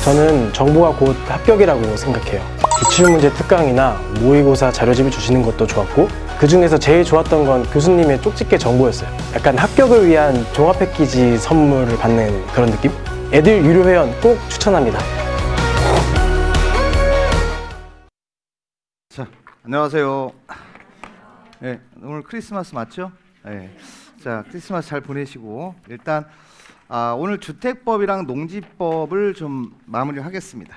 저는 정보가 곧 합격이라고 생각해요. 기출문제 특강이나 모의고사 자료집을 주시는 것도 좋았고, 그 중에서 제일 좋았던 건 교수님의 쪽집게 정보였어요. 약간 합격을 위한 종합 패키지 선물을 받는 그런 느낌? 애들 유료 회원 꼭 추천합니다. 자, 안녕하세요. 네, 오늘 크리스마스 맞죠? 네. 자, 크리스마스 잘 보내시고 일단 오늘 주택법이랑 농지법을 좀 마무리를 하겠습니다.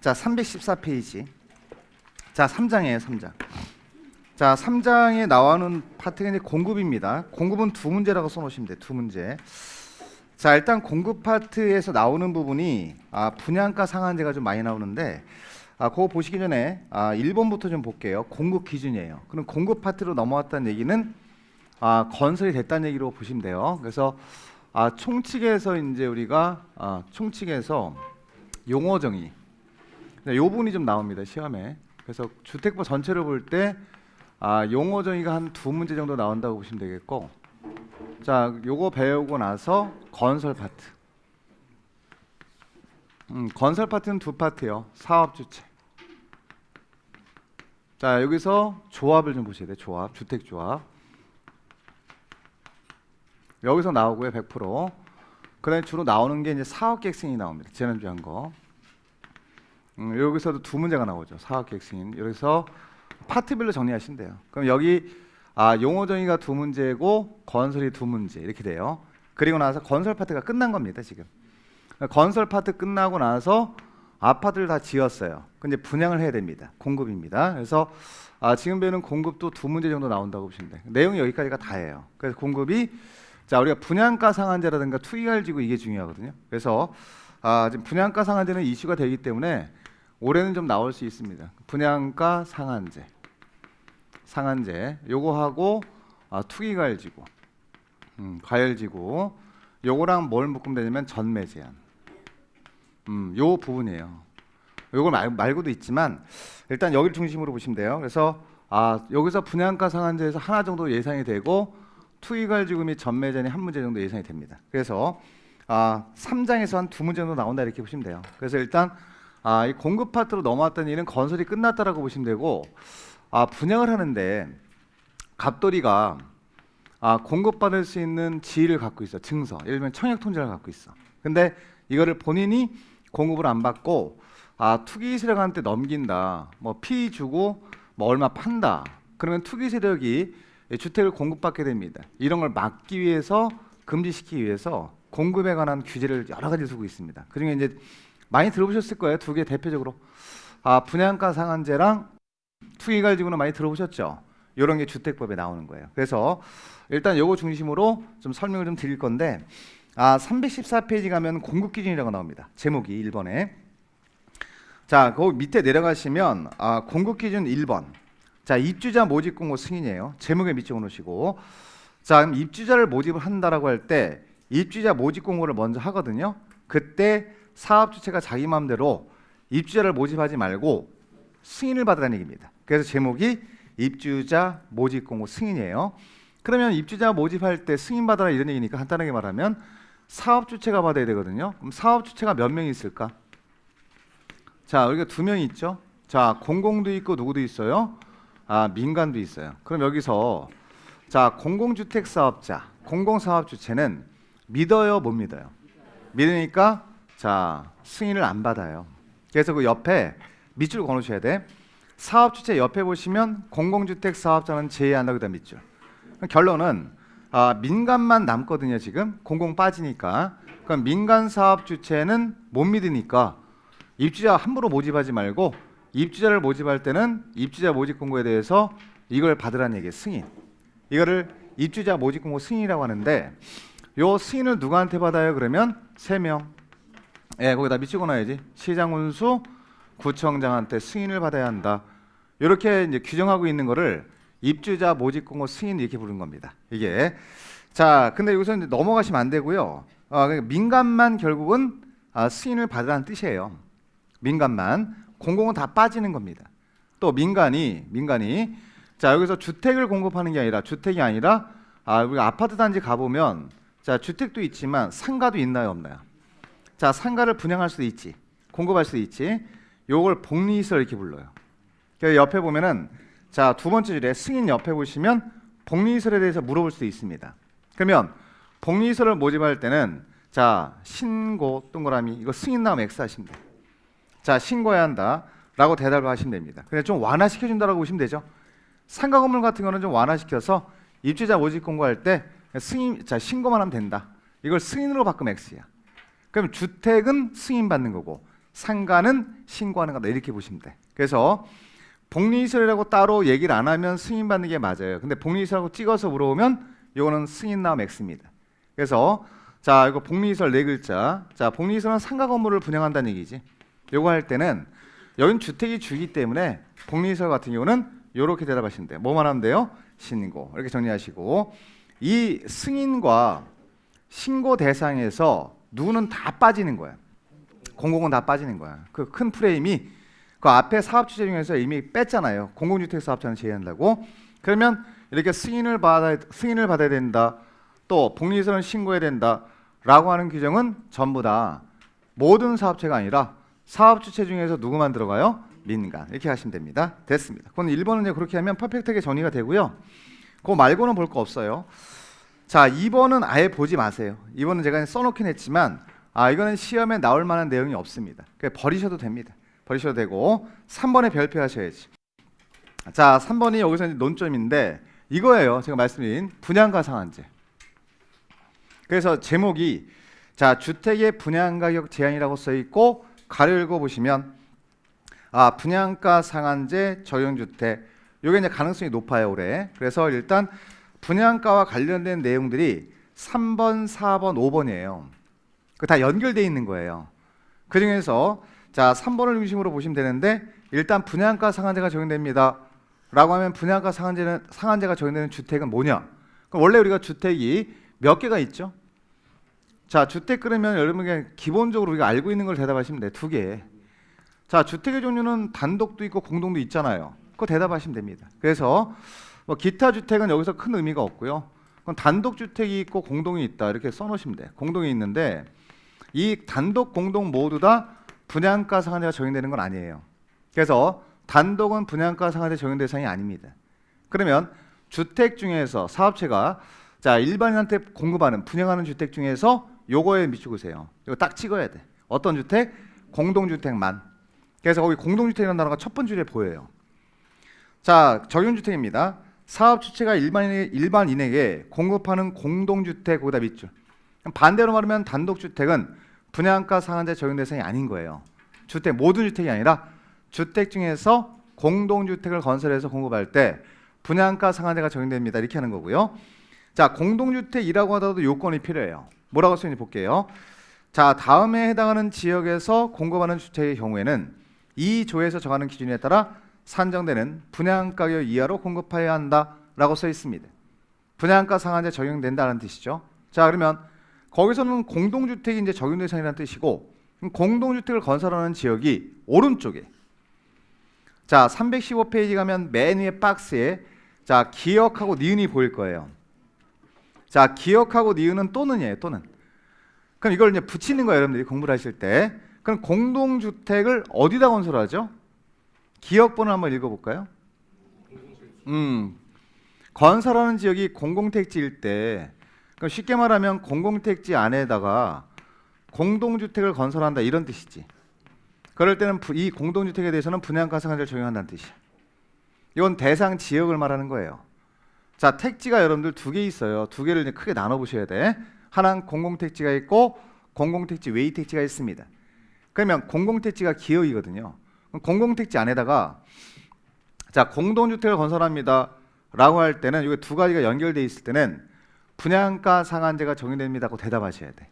자, 314페이지. 자, 3장이에요, 3장. 자, 3장에 나오는 파트가 이제 공급입니다. 공급은 두 문제라고 써놓으시면 돼요. 두 문제. 자, 일단 공급 파트에서 나오는 부분이 분양가 상한제가 좀 많이 나오는데 그거 보시기 전에 1번부터 좀 볼게요. 공급 기준이에요. 그럼 공급 파트로 넘어왔다는 얘기는 건설이 됐다는 얘기로 보시면 돼요. 그래서 총칙에서 이제 우리가 총칙에서 용어 정의, 요 부분이 좀 나옵니다, 시험에. 그래서 주택법 전체를 볼 때 용어 정의가 한 두 문제 정도 나온다고 보시면 되겠고, 자, 요거 배우고 나서 건설 파트. 건설 파트는 두 파트예요. 사업 주체. 자, 여기서 조합을 좀 보셔야 돼요. 조합, 주택 조합. 여기서 나오고요, 100%. 그다음에 주로 나오는 게 이제 사업계획 승인이 나옵니다. 지난주에 한 거. 여기서도 두 문제가 나오죠. 사업계획 승인. 여기서 파트별로 정리하시면 돼요. 그럼 여기 용어 정의가 두 문제고 건설이 두 문제 이렇게 돼요. 그리고 나서 건설 파트가 끝난 겁니다, 지금. 건설 파트 끝나고 나서 아파트를 다 지었어요. 근데 분양을 해야 됩니다. 공급입니다. 그래서 지금 배우는 공급도 두 문제 정도 나온다고 보시면 돼요. 내용이 여기까지가 다예요. 그래서 공급이, 자, 우리가 분양가 상한제라든가 투기가지고 이게 중요하거든요. 그래서 지금 분양가 상한제는 이슈가 되기 때문에 올해는 좀 나올 수 있습니다. 분양가 상한제, 요거 하고 투기가열지구, 과열지구, 요거랑 뭘 묶으면 되냐면 전매 제한. 요 부분이에요. 요걸 말고도 있지만 일단 여기를 중심으로 보시면 돼요. 그래서 여기서 분양가 상한제에서 하나 정도 예상이 되고 투기가열지구 및 전매 제한이 한 문제 정도 예상이 됩니다. 그래서 3장에서 한 두 문제 정도 나온다 이렇게 보시면 돼요. 그래서 일단 이 공급 파트로 넘어왔다는 얘기는 건설이 끝났다라고 보시면 되고, 분양을 하는데 갑돌이가 공급받을 수 있는 지위를 갖고 있어. 증서, 예를 들면 청약통지를 갖고 있어. 근데 이거를 본인이 공급을 안 받고 투기 세력한테 넘긴다, 뭐 피 주고 뭐 얼마 판다, 그러면 투기 세력이 주택을 공급받게 됩니다. 이런 걸 막기 위해서, 금지시키기 위해서 공급에 관한 규제를 여러 가지 두고 있습니다. 그중에 이제 많이 들어보셨을 거예요. 두 개 대표적으로 분양가 상한제랑 투기가열지구는 많이 들어보셨죠. 이런 게 주택법에 나오는 거예요. 그래서 일단 요거 중심으로 좀 설명을 좀 드릴 건데, 314페이지 가면 공급 기준이라고 나옵니다. 제목이 1번에. 자, 그 밑에 내려가시면 공급 기준 1번. 자, 입주자 모집 공고 승인이에요. 제목에 밑줄 놓으시고, 자, 그럼 입주자를 모집을 한다라고 할 때 입주자 모집 공고를 먼저 하거든요. 그때 사업 주체가 자기 마음대로 입주자를 모집하지 말고 승인을 받으라는 얘기입니다. 그래서 제목이 입주자 모집 공고 승인이에요. 그러면 입주자 모집할 때 승인 받아라 이런 얘기니까 간단하게 말하면 사업 주체가 받아야 되거든요. 그럼 사업 주체가 몇 명이 있을까? 자, 여기가 두 명이 있죠. 자, 공공도 있고 누구도 있어요? 민간도 있어요. 그럼 여기서 자, 공공주택 사업자, 공공사업 주체는 믿어요, 못 믿어요? 믿으니까 자, 승인을 안 받아요. 그래서 그 옆에 밑줄 걸어주셔야 돼. 사업 주체 옆에 보시면 공공주택 사업자는 제외한다, 그다음 밑줄. 결론은 민간만 남거든요. 지금 공공 빠지니까. 그럼 민간 사업 주체는 못 믿으니까 입주자 함부로 모집하지 말고 입주자를 모집할 때는 입주자 모집 공고에 대해서 이걸 받으라는 얘기예요. 승인. 이거를 입주자 모집 공고 승인이라고 하는데, 요 승인을 누구한테 받아요? 그러면 3명. 예, 거기다 밑줄 그어놔야지. 시장 운수, 구청장한테 승인을 받아야 한다. 이렇게 이제 규정하고 있는 거를 입주자 모집 공고 승인 이렇게 부르는 겁니다. 이게. 자, 근데 여기서 이제 넘어가시면 안 되고요. 그러니까 민간만 결국은 승인을 받으라는 뜻이에요. 민간만. 공공은 다 빠지는 겁니다. 또 민간이 자, 여기서 주택을 공급하는 게 아니라, 주택이 아니라 우리가 아파트 단지 가보면 자, 주택도 있지만 상가도 있나요, 없나요? 자, 상가를 분양할 수도 있지. 공급할 수도 있지. 요걸 복리시설 이렇게 불러요. 그래서 옆에 보면은 자, 두 번째 줄에 승인 옆에 보시면 복리시설에 대해서 물어볼 수도 있습니다. 그러면 복리시설을 모집할 때는 자, 신고 동그라미 이거 승인 나오면 X 하시면 돼요. 자, 신고해야 한다라고 대답을 하시면 됩니다. 그냥 좀 완화시켜준다라고 보시면 되죠. 상가 건물 같은 거는 좀 완화시켜서 입주자 모집 공고할 때 승인, 자, 신고만 하면 된다. 이걸 승인으로 바꾸면 X야. 그럼 주택은 승인받는 거고 상가는 신고하는 거다 이렇게 보시면 돼. 그래서 복리시설이라고 따로 얘기를 안 하면 승인받는 게 맞아요. 근데 복리시설하고 찍어서 물어보면 이거는 승인 나오면 X입니다. 그래서 자, 이거 복리시설 네 글자. 자, 복리시설은 상가 건물을 분양한다는 얘기지. 요거 할 때는 여긴 주택이 주기 때문에 복리시설 같은 경우는 이렇게 대답하시면 돼요. 뭐만 하면 돼요? 신고. 이렇게 정리하시고 이 승인과 신고 대상에서 누구는 다 빠지는 거야. 공공은 다 빠지는 거야. 그 큰 프레임이 그 앞에 사업주체 중에서 이미 뺐잖아요. 공공주택 사업자는 제외한다고. 그러면 이렇게 승인을 받아야 된다. 또 복리시설은 신고해야 된다라고 하는 규정은 전부 다 모든 사업체가 아니라 사업주체 중에서 누구만 들어가요? 민간. 이렇게 하시면 됩니다. 됐습니다. 그건 1번은 이제 그렇게 하면 퍼펙트하게 정리가 되고요. 그거 말고는 볼 거 없어요. 자, 2번은 아예 보지 마세요. 2번은 제가 써놓긴 했지만 이거는 시험에 나올 만한 내용이 없습니다. 그러니까 버리셔도 됩니다. 버리셔도 되고 3번에 별표 하셔야지. 자, 3번이 여기서 이제 논점인데 이거예요. 제가 말씀드린 분양가 상한제. 그래서 제목이 자, 주택의 분양가격 제한이라고 써 있고 가로 읽어 보시면 분양가 상한제 적용주택 요게 이제 가능성이 높아요, 올해. 그래서 일단 분양가와 관련된 내용들이 3번, 4번, 5번이에요. 그 다 연결되어 있는 거예요. 그 중에서 자, 3번을 중심으로 보시면 되는데 일단 분양가 상한제가 적용됩니다. 라고 하면 분양가 상한제가 적용되는 주택은 뭐냐? 그럼 원래 우리가 주택이 몇 개가 있죠? 자, 주택 그러면 여러분이 기본적으로 우리가 알고 있는 걸 대답하시면 돼요. 2개. 자, 주택의 종류는 단독도 있고 공동도 있잖아요. 그거 대답하시면 됩니다. 그래서 뭐 기타 주택은 여기서 큰 의미가 없고요. 그건 단독 주택이 있고 공동이 있다 이렇게 써놓으시면 돼요. 공동이 있는데 이 단독, 공동 모두 다 분양가 상한제가 적용되는 건 아니에요. 그래서 단독은 분양가 상한제 적용 대상이 아닙니다. 그러면 주택 중에서 사업체가 자, 일반인한테 공급하는 분양하는 주택 중에서 요거에 비추세요. 이거 딱 찍어야 돼. 어떤 주택? 공동주택만. 그래서 거기 공동주택이라는 단어가 첫 번째 줄에 보여요. 자, 적용주택입니다. 사업 주체가 일반인에게 공급하는 공동주택 거기다 밑줄. 반대로 말하면 단독주택은 분양가 상한제 적용 대상이 아닌 거예요. 주택 모든 주택이 아니라 주택 중에서 공동주택을 건설해서 공급할 때 분양가 상한제가 적용됩니다. 이렇게 하는 거고요. 자, 공동주택이라고 하더라도 요건이 필요해요. 뭐라고 쓰는지 볼게요. 자, 다음에 해당하는 지역에서 공급하는 주택의 경우에는 이 조에서 정하는 기준에 따라 산정되는 분양가격 이하로 공급해야 한다라고 써 있습니다. 분양가 상한제 적용된다는 뜻이죠. 자, 그러면 거기서는 공동주택이 이제 적용 대상이라는 뜻이고 공동주택을 건설하는 지역이 오른쪽에 자, 315페이지 가면 맨 위에 박스에 자, 기역하고 니은이 보일 거예요. 자, 기역하고 니은은 또는이에요. 또는. 그럼 이걸 이제 붙이는 거예요, 여러분들이 공부를 하실 때. 그럼 공동주택을 어디다 건설하죠? 기역번호 한번 읽어볼까요? 건설하는 지역이 공공택지일 때, 그럼 쉽게 말하면 공공택지 안에다가 공동주택을 건설한다 이런 뜻이지. 그럴 때는 이 공동주택에 대해서는 분양가 상한제를 적용한다는 뜻이야. 이건 대상 지역을 말하는 거예요. 자, 택지가 여러분들 2개 있어요. 2개를 이제 크게 나눠 보셔야 돼. 하나는 공공택지가 있고 공공택지 외의 택지가 있습니다. 그러면 공공택지가 기역이거든요. 공공택지 안에다가 자, 공동주택을 건설합니다 라고 할 때는 이게 2가지가 연결되어 있을 때는 분양가 상한제가 적용됩니다 하고 대답하셔야 돼.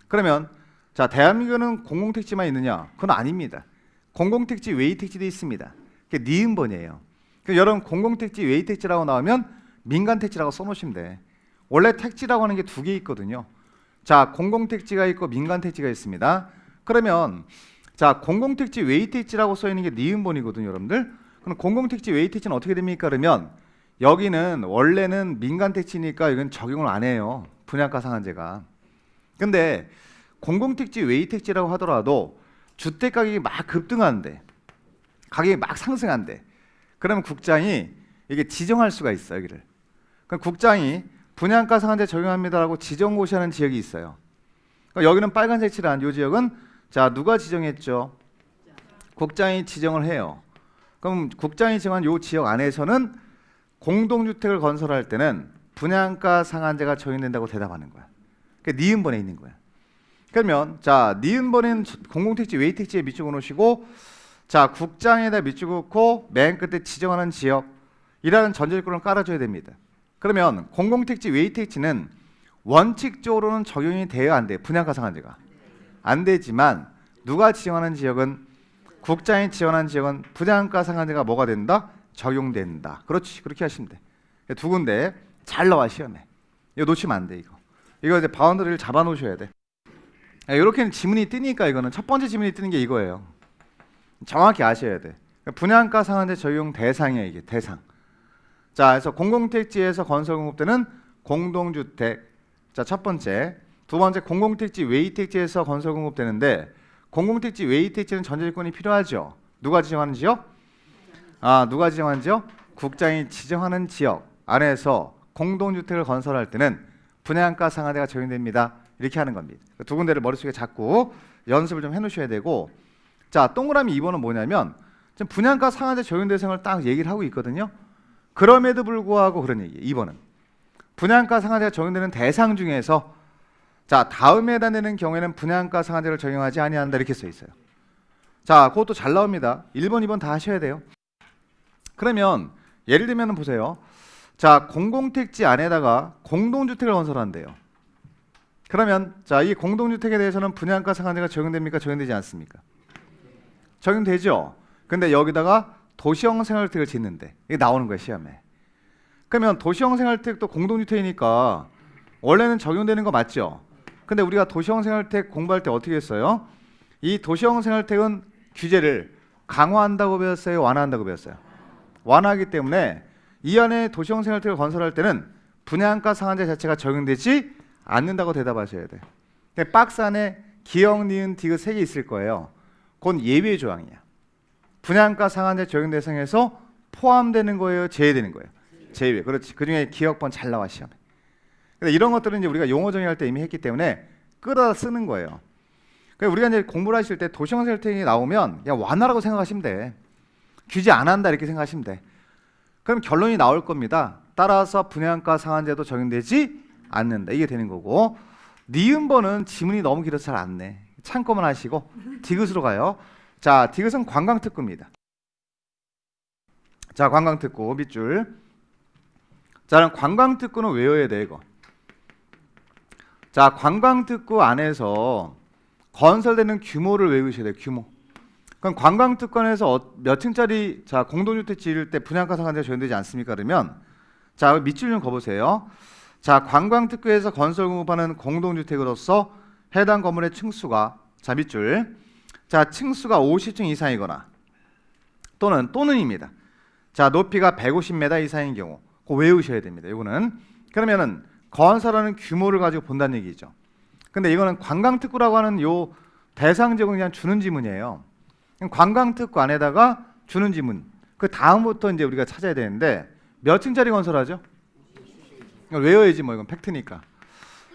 그러면 자, 대한민국은 공공택지만 있느냐? 그건 아닙니다. 공공택지 외의 택지도 있습니다. 그게 니은번이에요. 그러니까 여러분 공공택지 외의 택지라고 나오면 민간택지라고 써놓으시면 돼. 원래 택지라고 하는 게 2개 있거든요. 자, 공공택지가 있고 민간택지가 있습니다. 그러면 자, 공공택지 외의 택지라고 써 있는 게 니은번이거든요, 여러분들. 그럼 공공택지 외의 택지는 어떻게 됩니까? 그러면 여기는 원래는 민간택지니까 이건 적용을 안 해요. 분양가 상한제가. 근데 공공택지 외의 택지라고 하더라도 주택 가격이 막 급등하는데, 가격이 막 상승한대. 그러면 국장이 이게 지정할 수가 있어요, 여기를. 그럼 국장이 분양가 상한제 적용합니다라고 지정고시하는 지역이 있어요. 그러니까 여기는 빨간색 칠한 이 지역은 자 누가 지정했죠? 국장이 지정을 해요. 그럼 국장이 지정한 이 지역 안에서는 공동주택을 건설할 때는 분양가 상한제가 적용된다고 대답하는 거야. 그러니까 니은번에 있는 거야. 그러면 자 니은번엔 공공택지 외택지에 밑줄 그어놓으시고 자 국장에다 밑줄 긋고 맨 끝에 지정하는 지역이라는 전제조건을 깔아줘야 됩니다. 그러면 공공택지 외택지는 원칙적으로는 적용이 돼야 안 돼. 분양가 상한제가 안 되지만 누가 지정하는 지역은 국장이 지정하는 지역은 분양가 상한제가 뭐가 된다? 적용된다. 그렇지. 그렇게 하시면 돼. 두 군데 잘 나와 시험에. 이거 놓치면 안 돼. 이거 이제 바운더리를 잡아 놓으셔야 돼. 이렇게는 지문이 뜨니까 이거는 첫 번째 지문이 뜨는 게 이거예요. 정확히 아셔야 돼. 분양가 상한제 적용 대상이에요. 이게 대상. 자, 그래서 공공택지에서 건설 공급되는 공동주택. 자, 첫 번째. 두 번째 공공택지 외택지에서 건설 공급되는데 공공택지 외택지는 전제조건이 필요하죠. 누가 지정하는 지역? 누가 지정하는 지역? 국장이 지정하는 지역 안에서 공동주택을 건설할 때는 분양가 상한제가 적용됩니다. 이렇게 하는 겁니다. 두 군데를 머릿속에 잡고 연습을 좀 해놓으셔야 되고 자 동그라미 2번은 뭐냐면 지금 분양가 상한제 적용 대상을 딱 얘기를 하고 있거든요. 그럼에도 불구하고 그런 얘기예요. 2번은 분양가 상한제가 적용되는 대상 중에서 자 다음에 해당되는 경우에는 분양가 상한제를 적용하지 아니한다 이렇게 써 있어요. 자 그것도 잘 나옵니다. 1번 2번 다 하셔야 돼요. 그러면 예를 들면 보세요. 자 공공택지 안에다가 공동주택을 건설한대요. 그러면 자 이 공동주택에 대해서는 분양가 상한제가 적용됩니까? 적용되지 않습니까? 적용되죠. 근데 여기다가 도시형 생활주택을 짓는데 이게 나오는 거예요 시험에. 그러면 도시형 생활주택도 공동주택이니까 원래는 적용되는 거 맞죠? 근데 우리가 도시형 생활주택 공부할 때 어떻게 했어요? 이 도시형 생활주택은 규제를 강화한다고 배웠어요? 완화한다고 배웠어요? 완화하기 때문에 이 안에 도시형 생활주택을 건설할 때는 분양가 상한제 자체가 적용되지 않는다고 대답하셔야 돼요. 박스 안에 기역, 니은, 디귿 3개 있을 거예요. 그건 예외 조항이야. 분양가 상한제 적용 대상에서 포함되는 거예요? 제외되는 거예요? 제외. 그렇지. 그중에 기역번 잘 나와 시험에. 근데 이런 것들은 이제 우리가 용어 정의할 때 이미 했기 때문에 끌어다 쓰는 거예요. 그러니까 우리가 이제 공부를 하실 때 도시형 생활주택이 나오면 그냥 완화라고 생각하시면 돼. 규제 안 한다 이렇게 생각하시면 돼. 그럼 결론이 나올 겁니다. 따라서 분양가 상한제도 적용되지 않는다. 이게 되는 거고 니은번은 지문이 너무 길어서 잘 안 내. 참고만 하시고 디귿으로 가요. 자, 디귿은 관광특구입니다. 자, 관광특구 밑줄. 자, 관광특구는 외워야 돼 이거. 자, 관광특구 안에서 건설되는 규모를 외우셔야 돼요. 규모. 그럼 관광특구에서 몇 층짜리 자 공동주택 지을 때 분양가 상한제가 적용되지 않습니까? 그러면 자 밑줄 좀 그어보세요. 자 관광특구에서 건설 공급하는 공동주택으로서 해당 건물의 층수가 자 밑줄 자 층수가 50층 이상이거나 또는입니다. 자 높이가 150m 이상인 경우 그거 외우셔야 됩니다. 이거는 그러면은 건설하는 규모를 가지고 본다는 얘기죠. 근데 이거는 관광특구라고 하는 요 대상 지역은 그냥 주는 지문이에요. 관광특구 안에다가 주는 지문. 그 다음부터 이제 우리가 찾아야 되는데 몇 층짜리 건설하죠? 이걸 외워야지 뭐 이건 팩트니까.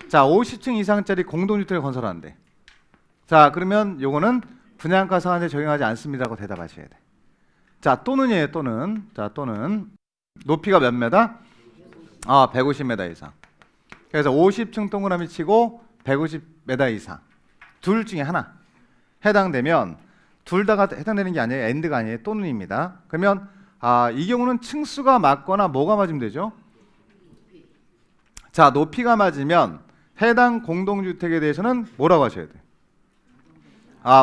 자, 50층 이상짜리 공동주택을 건설하는데. 자, 그러면 요거는 분양가 상한제 적용하지 않습니다라고 대답하셔야 돼. 자, 또는이에요. 또는. 자, 또는 높이가 몇 메다? 150m 이상. 그래서 50층 동그라미 치고 150m 이상. 둘 중에 하나 해당되면 둘 다가 해당되는 게 아니에요. 엔드가 아니에요. 또는입니다. 그러면 이 경우는 층수가 맞거나 뭐가 맞으면 되죠? 자, 높이가 맞으면 해당 공동주택에 대해서는 뭐라고 하셔야 돼요?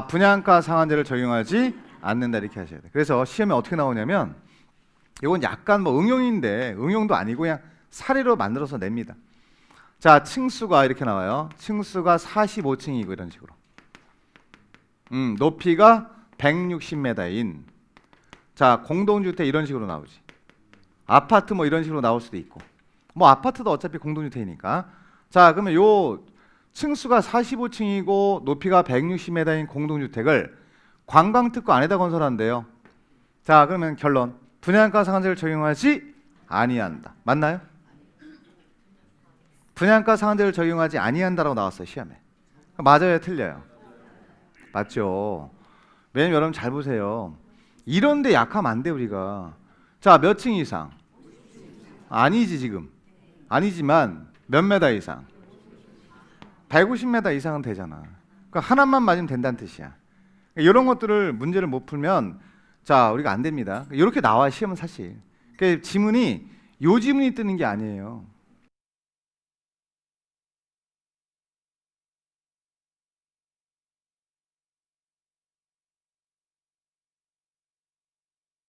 분양가 상한제를 적용하지 않는다 이렇게 하셔야 돼요. 그래서 시험에 어떻게 나오냐면 이건 약간 뭐 응용인데 응용도 아니고 그냥 사례로 만들어서 냅니다. 자, 층수가 이렇게 나와요. 층수가 45층이고 이런 식으로. 높이가 160m인 자 공동주택 이런 식으로 나오지. 아파트 뭐 이런 식으로 나올 수도 있고 뭐 아파트도 어차피 공동주택이니까. 자 그러면 요 층수가 45층이고 높이가 160m인 공동주택을 관광특구 안에다 건설한대요. 자, 그러면 결론. 분양가 상한제를 적용하지 아니한다. 맞나요? 분양가 상한제를 적용하지 아니한다라고 나왔어요, 시험에. 맞아요, 틀려요? 맞죠. 왜냐면 여러분 잘 보세요. 이런데 약하면 안 돼, 우리가. 자, 몇 층 이상? 아니지, 지금. 아니지만 몇 메다 이상? 150m 이상은 되잖아. 그러니까 하나만 맞으면 된다는 뜻이야. 이런 것들을 문제를 못 풀면 자, 우리가 안 됩니다. 이렇게 나와 시험은 사실. 그러니까 지문이 요 지문이 뜨는 게 아니에요.